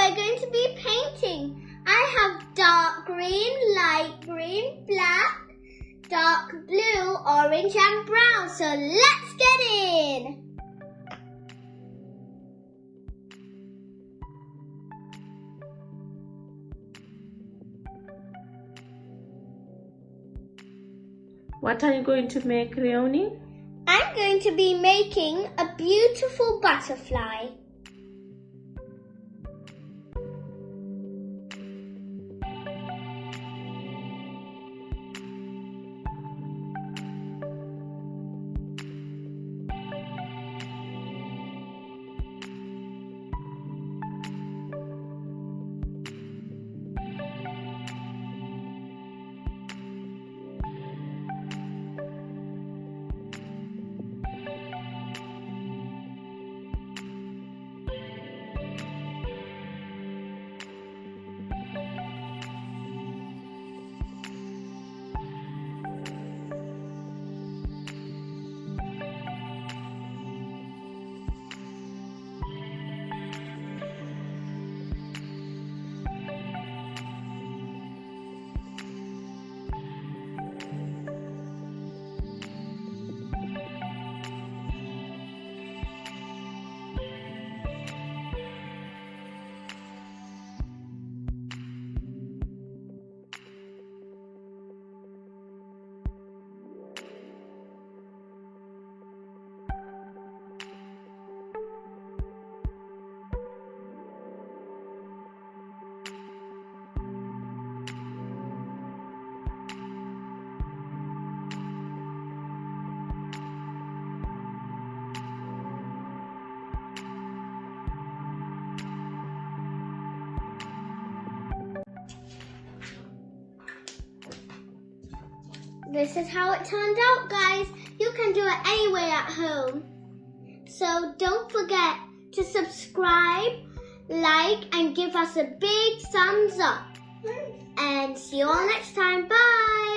we're going to be painting. I have dark green, light green, black, dark blue, orange and brown. So let's get in. What are you going to make, Leonie? I'm going to be making a beautiful butterfly. This is how it turned out, guys. You can do it anywhere at home. So don't forget to subscribe, like, and give us a big thumbs up. And see you all next time. Bye.